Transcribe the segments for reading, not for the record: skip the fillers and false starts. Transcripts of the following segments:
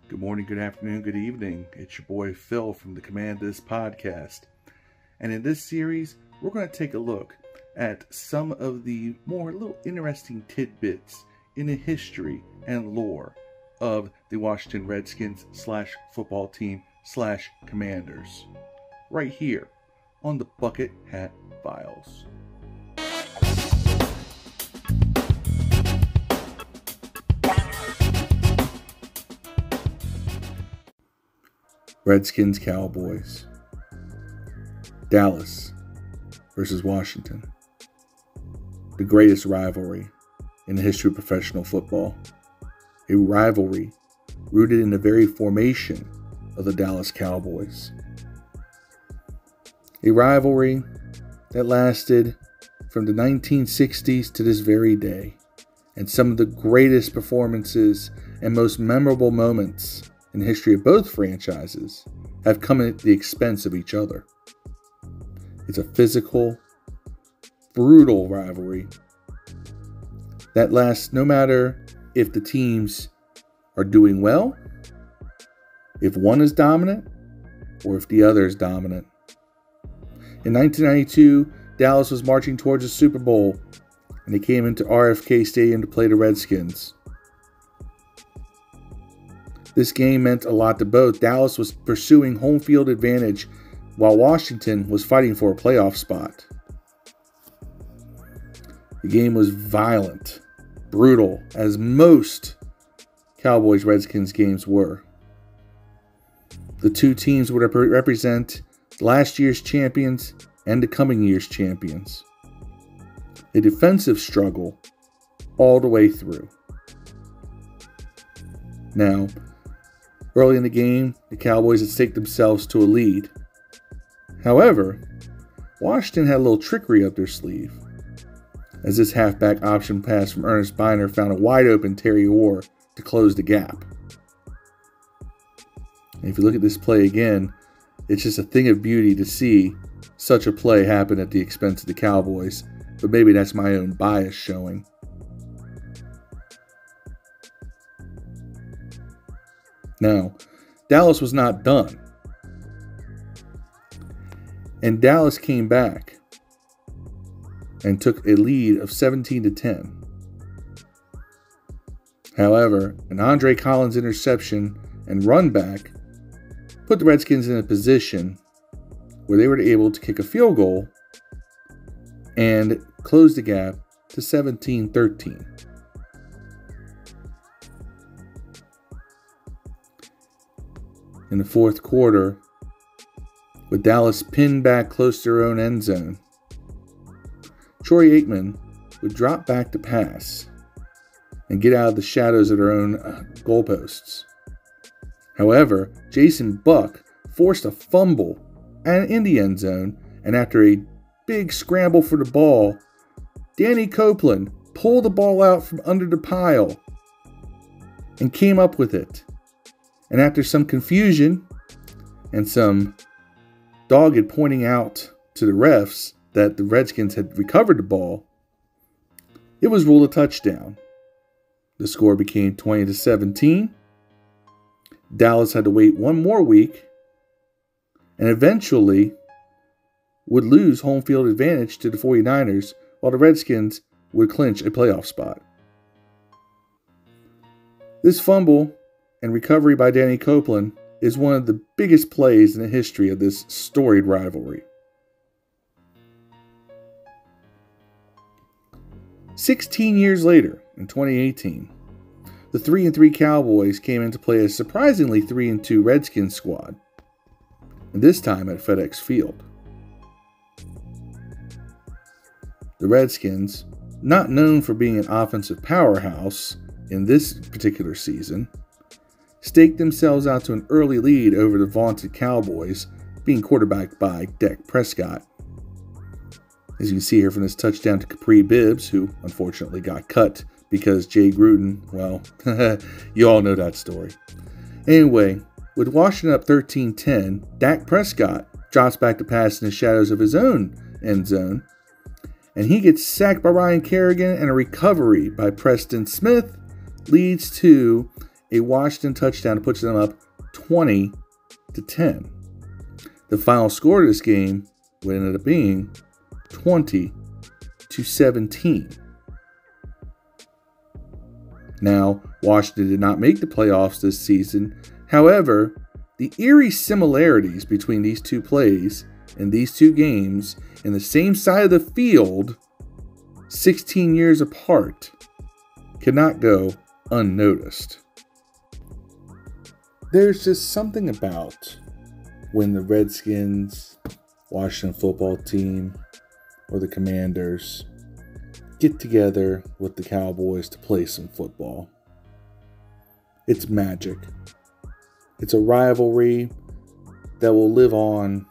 Good morning, good afternoon, good evening. It's your boy Phil from the Command This podcast. And in this series, we're going to take a look at some of the more little interesting tidbits in the history and lore of the Washington Redskins / football team / Commanders. Right here on the Bucket Hat Files. Redskins Cowboys. Dallas versus Washington. The greatest rivalry in the history of professional football. A rivalry rooted in the very formation of the Dallas Cowboys. A rivalry that lasted from the 1960s to this very day. And some of the greatest performances and most memorable moments in the history of both franchises have come at the expense of each other. It's a physical, brutal rivalry that lasts no matter if the teams are doing well, if one is dominant, or if the other is dominant. In 1992, Dallas was marching towards the Super Bowl, and they came into RFK Stadium to play the Redskins. This game meant a lot to both. Dallas was pursuing home field advantage while Washington was fighting for a playoff spot. The game was violent, brutal, as most Cowboys-Redskins games were. The two teams would represent last year's champions and the coming year's champions. A defensive struggle all the way through. Now, early in the game, the Cowboys had staked themselves to a lead. However, Washington had a little trickery up their sleeve, as this halfback option pass from Ernest Biner found a wide-open Terry Orr to close the gap. And if you look at this play again, it's just a thing of beauty to see such a play happen at the expense of the Cowboys, but maybe that's my own bias showing. Now, Dallas was not done. And Dallas came back and took a lead of 17-10. However, an Andre Collins interception and run back put the Redskins in a position where they were able to kick a field goal and close the gap to 17-13. In the fourth quarter, with Dallas pinned back close to their own end zone, Troy Aikman would drop back to pass and get out of the shadows of their own goalposts. However, Jason Buck forced a fumble in the end zone, and after a big scramble for the ball, Danny Copeland pulled the ball out from under the pile and came up with it. And after some confusion and some dogged pointing out to the refs that the Redskins had recovered the ball, it was ruled a touchdown. The score became 20-17. Dallas had to wait one more week and eventually would lose home field advantage to the 49ers, while the Redskins would clinch a playoff spot. This fumble and recovery by Danny Copeland is one of the biggest plays in the history of this storied rivalry. 16 years later, in 2018, the 3-3 Cowboys came in to play a surprisingly 3-2 Redskins squad, and this time at FedEx Field. The Redskins, not known for being an offensive powerhouse in this particular season, staked themselves out to an early lead over the vaunted Cowboys, being quarterbacked by Dak Prescott. As you can see here from this touchdown to Capri Bibbs, who unfortunately got cut because Jay Gruden, well, you all know that story. Anyway, with Washington up 13-10, Dak Prescott drops back to pass in the shadows of his own end zone, and he gets sacked by Ryan Kerrigan, and a recovery by Preston Smith leads to a Washington touchdown puts them up 20-10. The final score of this game would end up being 20-17. Now, Washington did not make the playoffs this season. However, the eerie similarities between these two plays and these two games in the same side of the field, 16 years apart, cannot go unnoticed. There's just something about when the Redskins, Washington football team, or the Commanders get together with the Cowboys to play some football. It's magic. It's a rivalry that will live on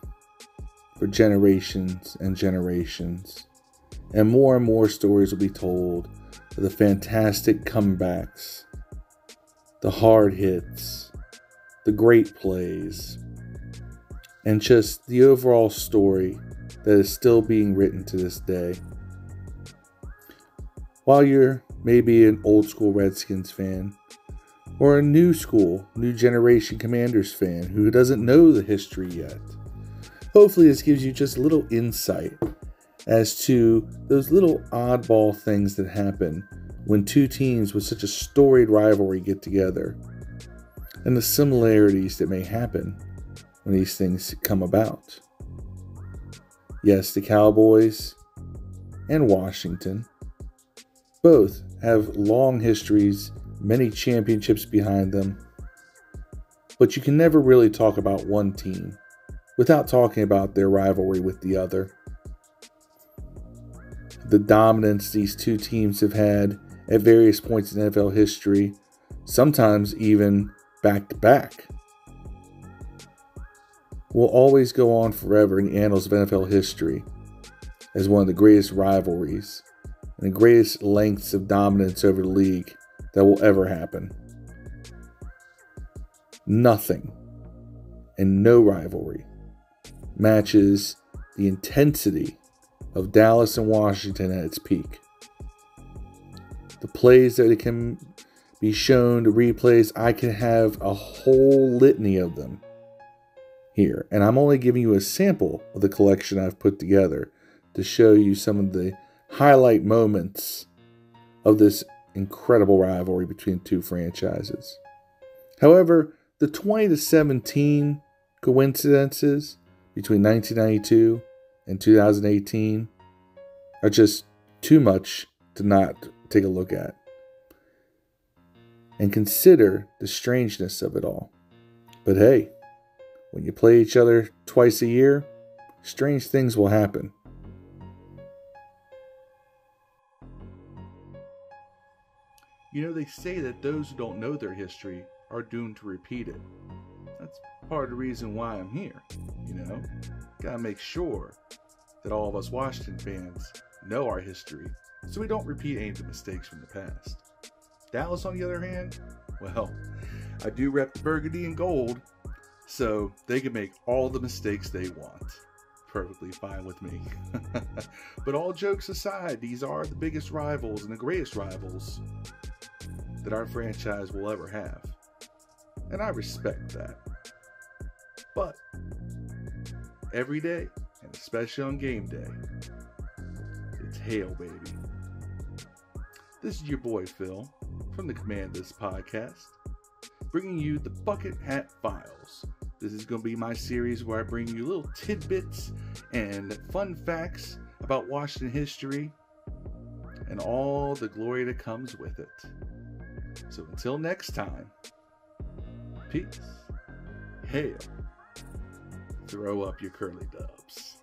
for generations and generations. And more stories will be told of the fantastic comebacks, the hard hits, the great plays, and just the overall story that is still being written to this day. While you're maybe an old school Redskins fan, or a new generation Commanders fan who doesn't know the history yet, hopefully this gives you just a little insight as to those little oddball things that happen when two teams with such a storied rivalry get together, and the similarities that may happen when these things come about. Yes, the Cowboys and Washington both have long histories, many championships behind them, but you can never really talk about one team without talking about their rivalry with the other. The dominance these two teams have had at various points in NFL history, sometimes even back to back, will always go on forever in the annals of NFL history as one of the greatest rivalries and the greatest lengths of dominance over the league that will ever happen. Nothing and no rivalry matches the intensity of Dallas and Washington at its peak. The plays that it can be shown, the replays, I can have a whole litany of them here. And I'm only giving you a sample of the collection I've put together to show you some of the highlight moments of this incredible rivalry between two franchises. However, the 20-17 coincidences between 1992 and 2018 are just too much to not take a look at. And consider the strangeness of it all. But hey, when you play each other twice a year, strange things will happen. You know, they say that those who don't know their history are doomed to repeat it. That's part of the reason why I'm here, you know? Gotta make sure that all of us Washington fans know our history so we don't repeat any of the mistakes from the past. Dallas, on the other hand, well, I do rep the burgundy and gold, so they can make all the mistakes they want. Perfectly fine with me. But all jokes aside, these are the biggest rivals and the greatest rivals that our franchise will ever have. And I respect that. But every day, and especially on game day, it's hail, baby. This is your boy Phil from the Command This podcast, bringing you the Bucket Hat Files. This is going to be my series where I bring you little tidbits and fun facts about Washington history and all the glory that comes with it. So until next time, peace, hail, throw up your curly dubs.